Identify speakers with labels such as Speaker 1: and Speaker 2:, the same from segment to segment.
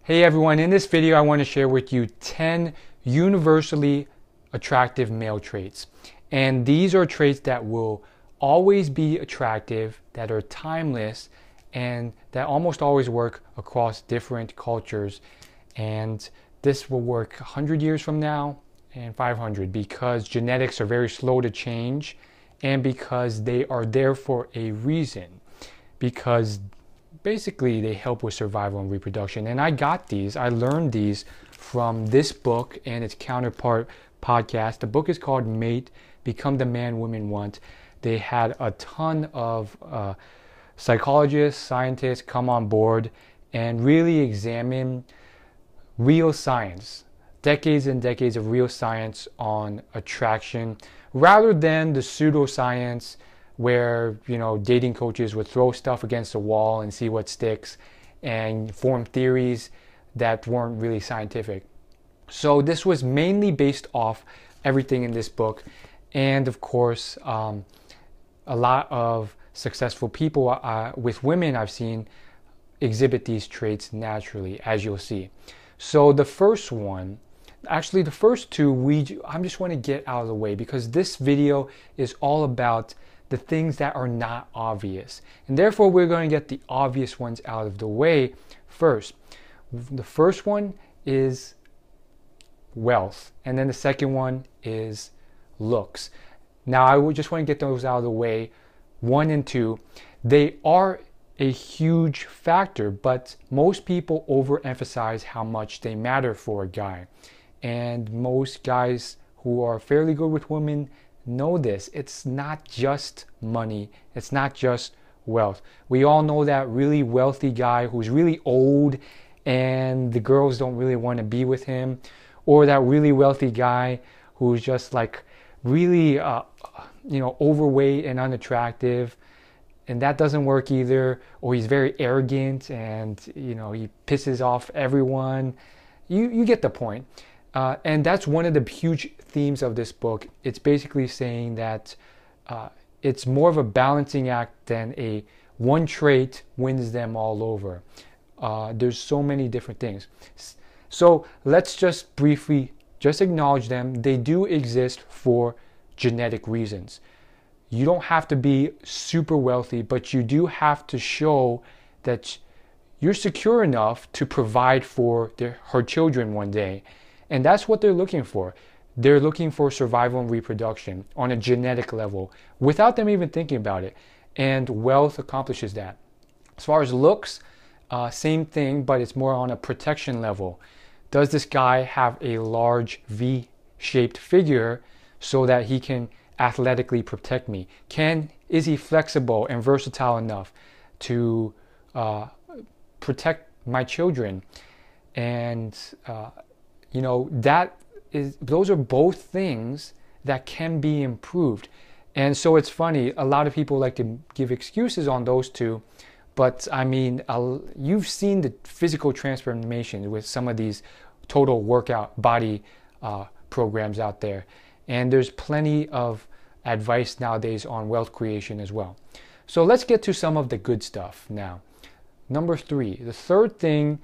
Speaker 1: Hey everyone, in this video I want to share with you 10 universally attractive male traits. And these are traits that will always be attractive, that are timeless, and that almost always work across different cultures. And this will work 100 years from now and 500 because genetics are very slow to change and because they are there for a reason. Because basically they help with survival and reproduction. And I learned these from this book and its counterpart podcast. The book is called Mate, Become the Man Women Want. They had a ton of psychologists, scientists come on board and really examine real science, decades and decades of real science on attraction, rather than the pseudoscience where dating coaches would throw stuff against the wall and see what sticks and form theories that weren't really scientific. So this was mainly based off everything in this book, and of course a lot of successful people with women I've seen exhibit these traits naturally, as you'll see. So the first one, actually the first two, I just want to get out of the way because this video is all about the things that are not obvious. And therefore we're going to get the obvious ones out of the way first. The first one is wealth, and then the second one is looks. Now I would just want to get those out of the way. 1 and 2, they are a huge factor, but most people overemphasize how much they matter for a guy. And most guys who are fairly good with women know this. It's not just money. It's not just wealth. We all know that really wealthy guy who's really old and the girls don't really want to be with him, or that really wealthy guy who's just like really overweight and unattractive, and that doesn't work either. Or he's very arrogant and he pisses off everyone. You get the point. And that's one of the huge themes of this book. It's basically saying that it's more of a balancing act than a one trait wins them all over. There's so many different things. So let's just briefly acknowledge them. They do exist for genetic reasons. You don't have to be super wealthy, but you do have to show that you're secure enough to provide for her children one day. And that's what they're looking for. They're looking for survival and reproduction on a genetic level without them even thinking about it. And wealth accomplishes that. As far as looks, same thing, but it's more on a protection level. Does this guy have a large V-shaped figure so that he can athletically protect me? Is he flexible and versatile enough to protect my children? And those are both things that can be improved. And so it's funny, a lot of people like to give excuses on those two, but I mean, you've seen the physical transformation with some of these total workout body programs out there. And there's plenty of advice nowadays on wealth creation as well. So let's get to some of the good stuff now. Number 3, the third thing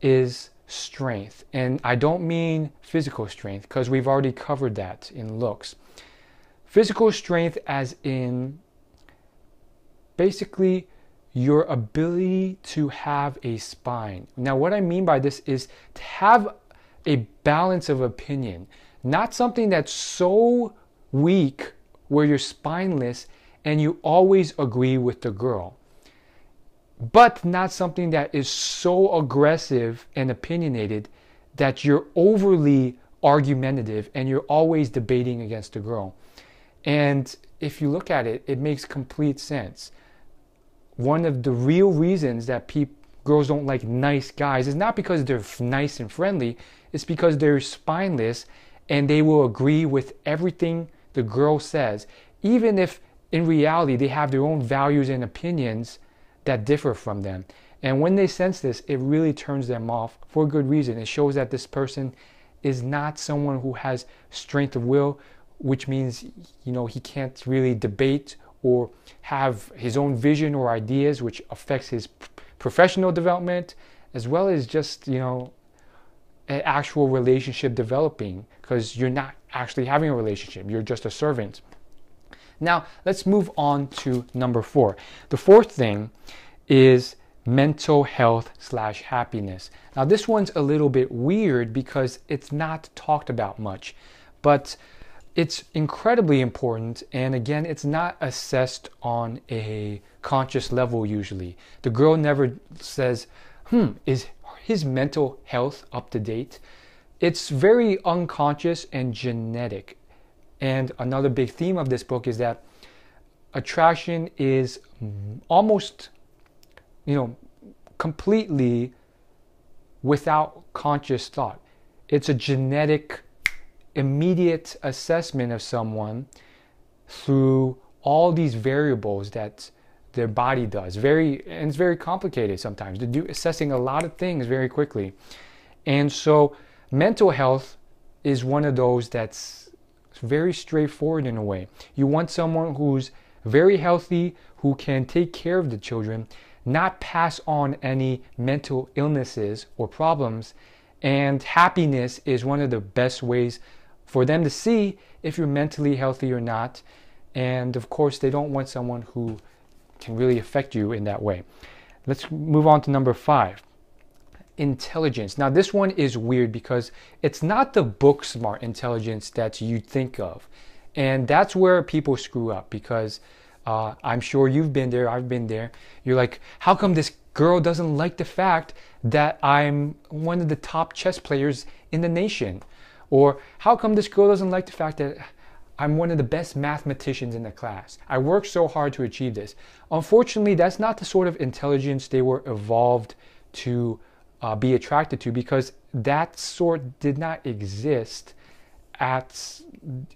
Speaker 1: is strength. And I don't mean physical strength, because we've already covered that in looks. Physical strength as in basically your ability to have a spine. Now what I mean by this is to have a balance of opinion, not something that's so weak where you're spineless and you always agree with the girl, but not something that is so aggressive and opinionated that you're overly argumentative and you're always debating against the girl. And if you look at it, it makes complete sense. One of the real reasons that girls don't like nice guys is not because they're nice and friendly, it's because they're spineless and they will agree with everything the girl says, even if in reality they have their own values and opinions that differ from them. And when they sense this, it really turns them off for a good reason. It shows that this person is not someone who has strength of will, which means he can't really debate or have his own vision or ideas, which affects his professional development as well as just, an actual relationship developing, because you're not actually having a relationship, you're just a servant. Now, let's move on to number 4. The fourth thing is mental health / happiness. Now, this one's a little bit weird because it's not talked about much, but it's incredibly important. And again, it's not assessed on a conscious level usually. The girl never says, is his mental health up to date? It's very unconscious and genetic. And another big theme of this book is that attraction is almost, completely without conscious thought. It's a genetic, immediate assessment of someone through all these variables that their body does. And it's very complicated sometimes to do, assessing a lot of things very quickly. And so mental health is one of those that's very straightforward in a way. You want someone who's very healthy, who can take care of the children, not pass on any mental illnesses or problems. And happiness is one of the best ways for them to see if you're mentally healthy or not. And of course, they don't want someone who can really affect you in that way. Let's move on to number 5. Intelligence. Now, this one is weird because it's not the book smart intelligence that you think of. And that's where people screw up, because I'm sure you've been there, I've been there. You're like, how come this girl doesn't like the fact that I'm one of the top chess players in the nation? Or how come this girl doesn't like the fact that I'm one of the best mathematicians in the class? I worked so hard to achieve this. Unfortunately, that's not the sort of intelligence they were evolved to be attracted to, because that sort did not exist at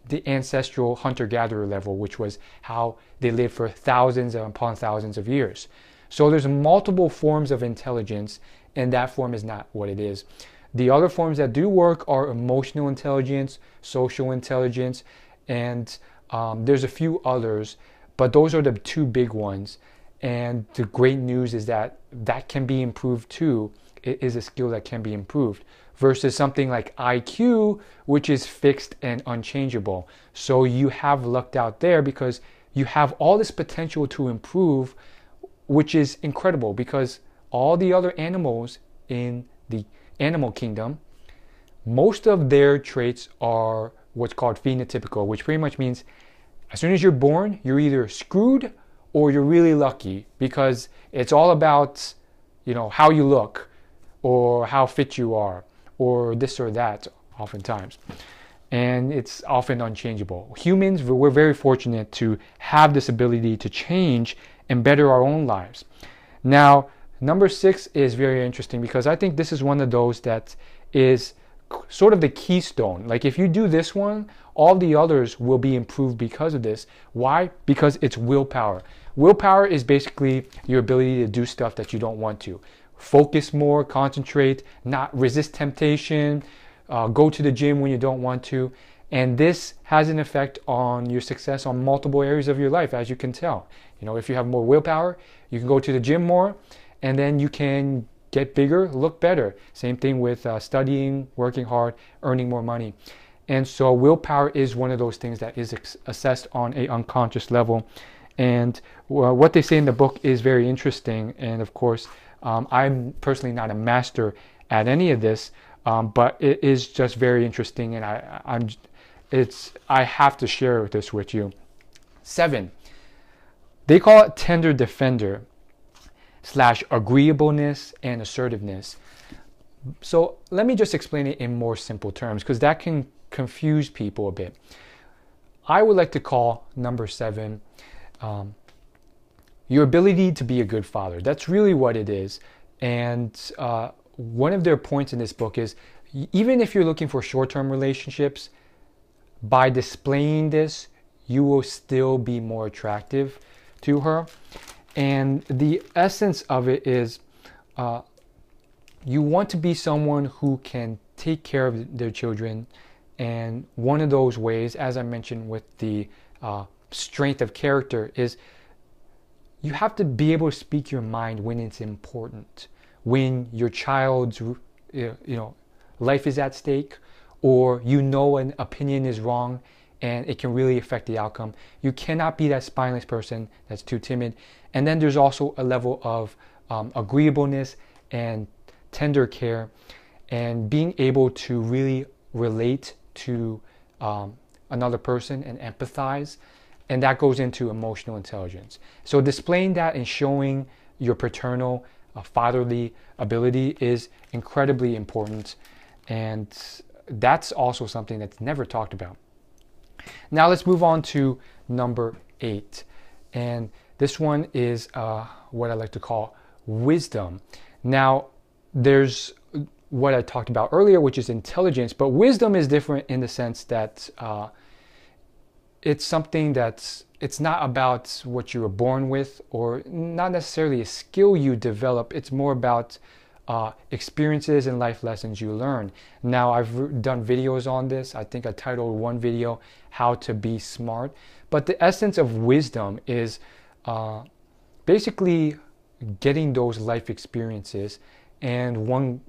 Speaker 1: the ancestral hunter-gatherer level, which was how they lived for thousands upon thousands of years. So there's multiple forms of intelligence, and that form is not what it is. The other forms that do work are emotional intelligence, social intelligence, and there's a few others, but those are the two big ones. And the great news is that that can be improved too. It is a skill that can be improved, versus something like IQ, which is fixed and unchangeable. So you have lucked out there because you have all this potential to improve, which is incredible, because all the other animals in the animal kingdom, most of their traits are what's called phenotypical, which pretty much means as soon as you're born, you're either screwed or you're really lucky, because it's all about, how you look or how fit you are or this or that oftentimes. And it's often unchangeable. Humans, we're very fortunate to have this ability to change and better our own lives. Now, number 6 is very interesting, because I think this is one of those that is sort of the keystone. Like, if you do this one, all the others will be improved because of this. Why? Because it's willpower. Willpower is basically your ability to do stuff that you don't want to. Focus more, concentrate, not resist temptation, go to the gym when you don't want to. And this has an effect on your success on multiple areas of your life, as you can tell. If you have more willpower, you can go to the gym more, and then you can get bigger, look better. Same thing with studying, working hard, earning more money. And so willpower is one of those things that is assessed on an unconscious level. And what they say in the book is very interesting. And of course, I'm personally not a master at any of this, but it is just very interesting, and I have to share this with you. 7, they call it tender defender / agreeableness and assertiveness. So let me just explain it in more simple terms, because that can confuse people a bit. I would like to call number 7 your ability to be a good father. That's really what it is. And one of their points in this book is, even if you're looking for short-term relationships, by displaying this, you will still be more attractive to her. And the essence of it is, you want to be someone who can take care of their children. And one of those ways, as I mentioned with the strength of character, is you have to be able to speak your mind when it's important. when your child's life is at stake, or an opinion is wrong and it can really affect the outcome. You cannot be that spineless person that's too timid. And then there's also a level of agreeableness and tender care, and being able to really relate to another person and empathize. And that goes into emotional intelligence. So displaying that and showing your paternal, fatherly ability is incredibly important. And that's also something that's never talked about. Now let's move on to number 8. And this one is what I like to call wisdom. Now, there's what I talked about earlier, which is intelligence, but wisdom is different in the sense that it's something it's not about what you were born with, or not necessarily a skill you develop. It's more about experiences and life lessons you learn. Now, I've done videos on this. I think I titled one video, How to Be Smart. But the essence of wisdom is basically getting those life experiences. And one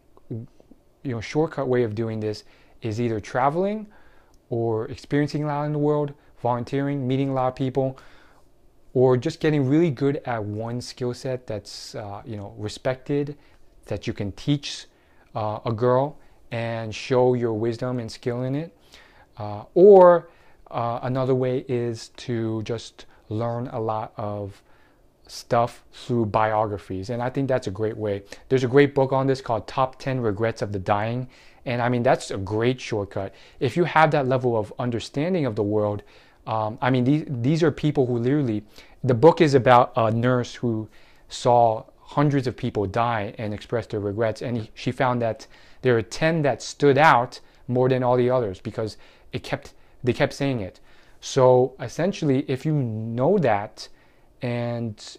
Speaker 1: shortcut way of doing this is either traveling or experiencing a lot in the world, volunteering, meeting a lot of people, or just getting really good at one skill set that's respected, that you can teach a girl and show your wisdom and skill in it. Or another way is to just learn a lot of stuff through biographies, and I think that's a great way. There's a great book on this called Top 10 Regrets of the Dying, and I mean, that's a great shortcut. If you have that level of understanding of the world, I mean, these are people who literally, the book is about a nurse who saw hundreds of people die and expressed their regrets, and she found that there are 10 that stood out more than all the others because they kept saying it. So essentially, if you know that, and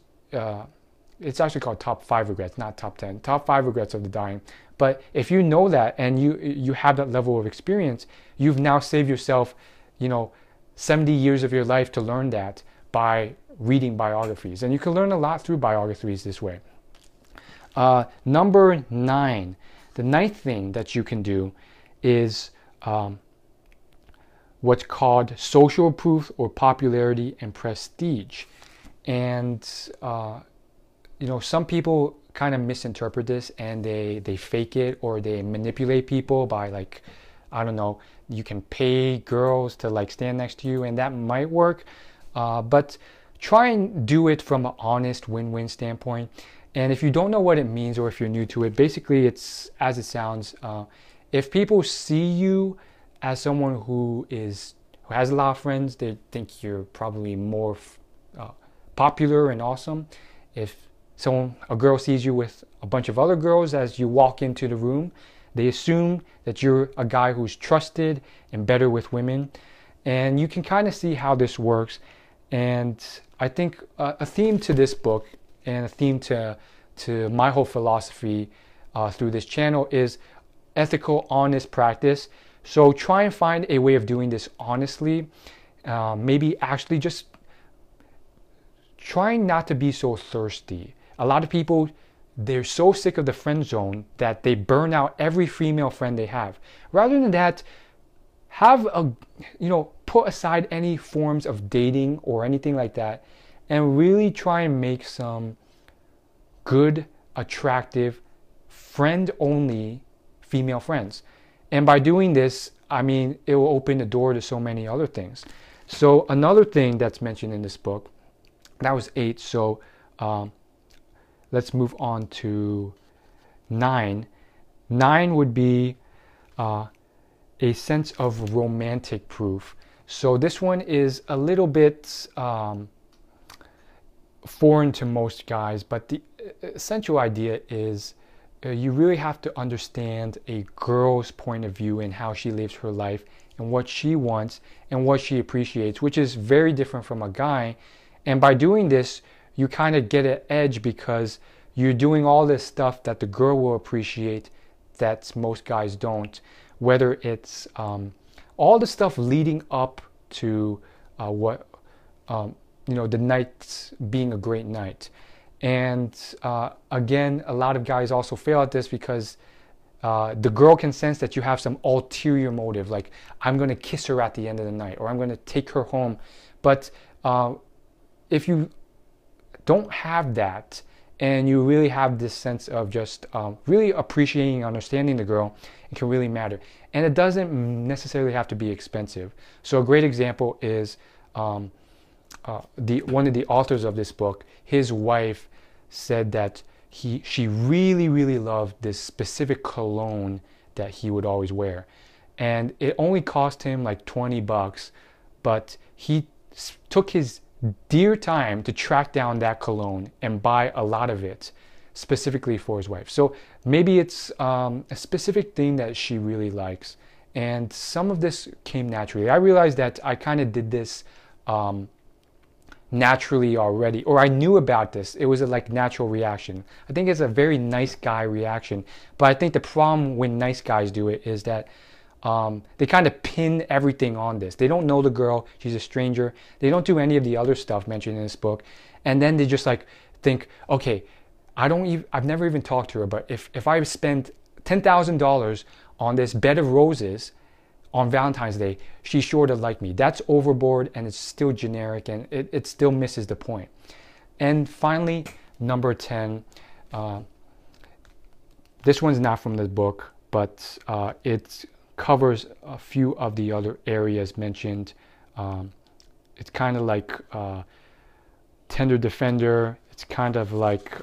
Speaker 1: it's actually called Top 5 Regrets, not Top 10, Top 5 Regrets of the Dying. But if you know that and you have that level of experience, you've now saved yourself 70 years of your life to learn that by reading biographies. And you can learn a lot through biographies this way. Number 9, the 9th thing that you can do is what's called social proof or popularity and prestige. And some people kind of misinterpret this, and they fake it, or they manipulate people by, like, I don't know, you can pay girls to like stand next to you, and that might work, but try and do it from an honest win-win standpoint. And if you don't know what it means, or if you're new to it, basically it's as it sounds. If people see you as someone who has a lot of friends, they think you're probably more popular and awesome. If a girl sees you with a bunch of other girls as you walk into the room, they assume that you're a guy who's trusted and better with women. And you can kind of see how this works. And I think a theme to this book, and a theme to my whole philosophy through this channel, is ethical, honest practice. So try and find a way of doing this honestly. Maybe actually just trying not to be so thirsty. A lot of people, they're so sick of the friend zone that they burn out every female friend they have. Rather than that, put aside any forms of dating or anything like that, and really try and make some good, attractive, friend-only female friends. And by doing this, I mean, it will open the door to so many other things. So another thing that's mentioned in this book, that was 8. So let's move on to 9. 9 would be a sense of romantic proof. So this one is a little bit foreign to most guys, but the essential idea is you really have to understand a girl's point of view and how she lives her life and what she wants and what she appreciates, which is very different from a guy. And by doing this, you kind of get an edge because you're doing all this stuff that the girl will appreciate that most guys don't. Whether it's all the stuff leading up to the night being a great night. And again, a lot of guys also fail at this because the girl can sense that you have some ulterior motive, like I'm going to kiss her at the end of the night, or I'm going to take her home. But if you don't have that, and you really have this sense of just really appreciating and understanding the girl, it can really matter. And it doesn't necessarily have to be expensive. So a great example is one of the authors of this book. His wife said that she really loved this specific cologne that he would always wear, and it only cost him like $20, but he took his dear time to track down that cologne and buy a lot of it specifically for his wife. So maybe it's a specific thing that she really likes, and some of this came naturally. I realized that I kind of did this naturally already, or I knew about this. It was a like natural reaction. I think it's a very nice guy reaction, but I think the problem when nice guys do it is that they kind of pin everything on this. They don't know the girl, she's a stranger. They don't do any of the other stuff mentioned in this book, and then they just like think, okay, I've never even talked to her, but if I spend $10,000 on this bed of roses on Valentine's Day, she's sure to like me. That's overboard, and it's still generic, and it still misses the point. And finally, number 10, this one's not from the book, but it covers a few of the other areas mentioned. It's kind of like tender defender. It's kind of like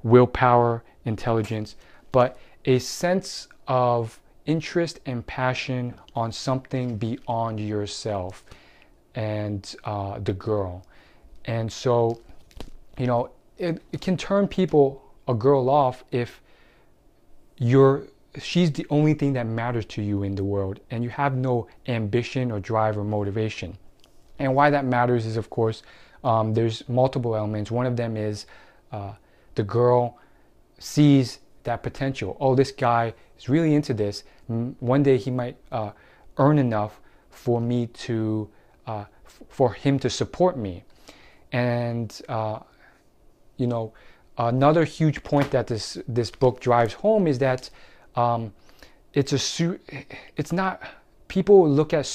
Speaker 1: willpower, intelligence, but a sense of interest and passion on something beyond yourself and the girl. And so, you know, it can turn a girl off if she's the only thing that matters to you in the world, and you have no ambition or drive or motivation. And why that matters is, of course, there's multiple elements. One of them is the girl sees that potential. Oh, this guy is really into this. One day he might earn enough for me to, for him to support me. And you know, another huge point that this book drives home is that it's not. People look at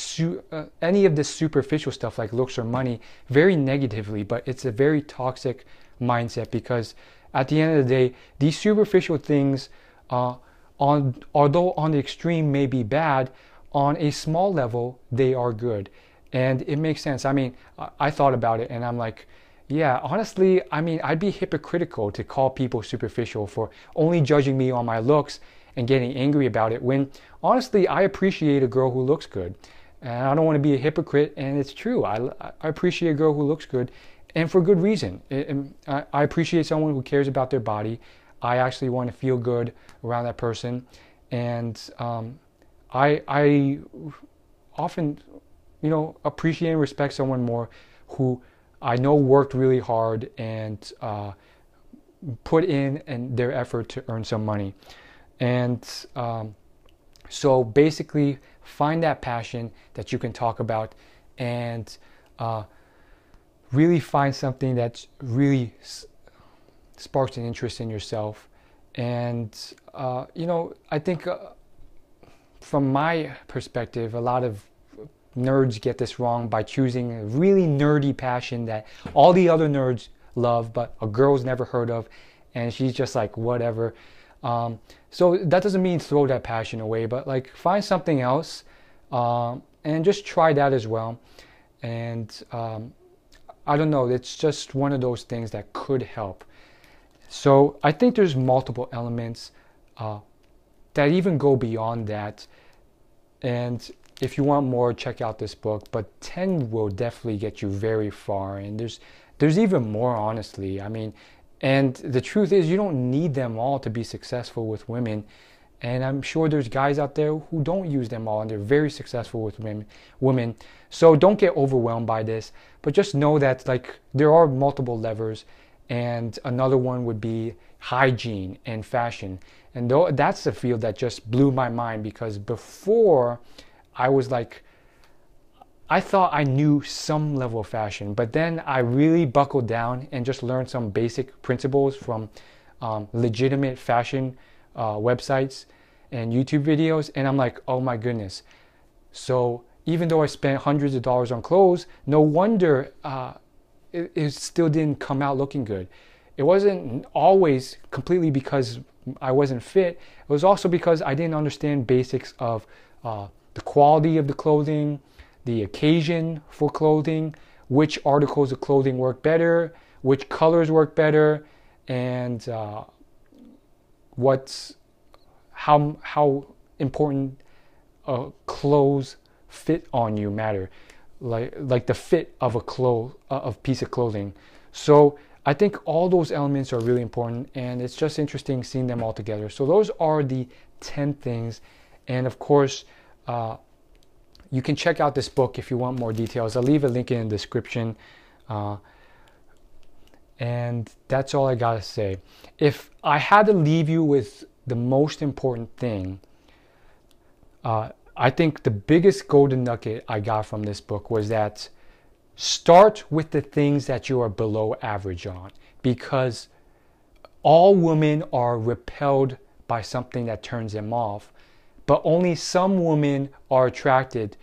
Speaker 1: any of this superficial stuff like looks or money very negatively, but it's a very toxic mindset, because at the end of the day, these superficial things, although on the extreme may be bad, on a small level, they are good. And it makes sense. I mean, I thought about it and I'm like, yeah, honestly, I mean, I'd be hypocritical to call people superficial for only judging me on my looks and getting angry about it, when honestly, I appreciate a girl who looks good. And I don't want to be a hypocrite, and it's true. I appreciate a girl who looks good, and for good reason. I appreciate someone who cares about their body. I actually want to feel good around that person. And I often, you know, appreciate and respect someone more who I know worked really hard and put in their effort to earn some money. And so basically, find that passion that you can talk about, and really find something that really sparks an interest in yourself. And you know, I think from my perspective, a lot of nerds get this wrong by choosing a really nerdy passion that all the other nerds love, but a girl's never heard of, and she's just like, whatever. So that doesn't mean throw that passion away, but like find something else and just try that as well. And I don't know, it's just one of those things that could help. So I think there's multiple elements that even go beyond that. And if you want more, check out this book. But 10 will definitely get you very far. And there's even more, honestly. I mean, and the truth is, you don't need them all to be successful with women. And I'm sure there's guys out there who don't use them all and they're very successful with women. So don't get overwhelmed by this, but just know that like there are multiple levers, and another one would be hygiene and fashion. And that's the field that just blew my mind, because before I was like, I thought I knew some level of fashion, but then I really buckled down and just learned some basic principles from legitimate fashion websites and YouTube videos, and I'm like, oh my goodness. So even though I spent hundreds of dollars on clothes, no wonder it still didn't come out looking good. It wasn't always completely because I wasn't fit. It was also because I didn't understand basics of the quality of the clothing, the occasion for clothing, which articles of clothing work better, which colors work better, and how important clothes fit on you matter, like the fit of a piece of clothing. So I think all those elements are really important, and it's just interesting seeing them all together. So those are the 10 things, and of course you can check out this book if you want more details. I'll leave a link in the description, and that's all I gotta say. If I had to leave you with the most important thing, I think the biggest golden nugget I got from this book was that start with the things that you are below average on, because all women are repelled by something that turns them off, but only some women are attracted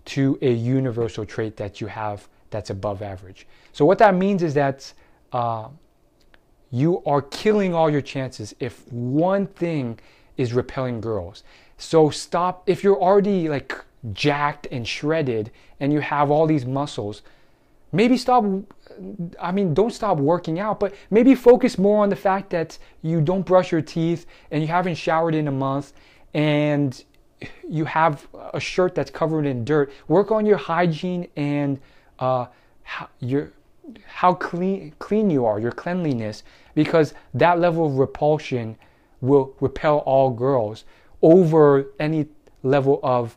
Speaker 1: to a universal trait that you have that's above average. So what that means is that you are killing all your chances if one thing is repelling girls. So stop, if you're already like jacked and shredded and you have all these muscles, maybe stop, don't stop working out, but maybe focus more on the fact that you don't brush your teeth and you haven't showered in a month and you have a shirt that's covered in dirt. Work on your hygiene and how clean you are, your cleanliness, because that level of repulsion will repel all girls over any level of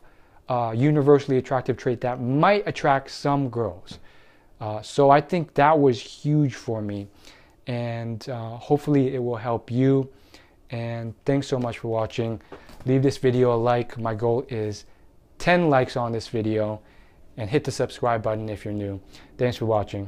Speaker 1: universally attractive trait that might attract some girls. So I think that was huge for me, and hopefully it will help you. And thanks so much for watching. Leave this video a like. My goal is 10 likes on this video, and hit the subscribe button if you're new. Thanks for watching.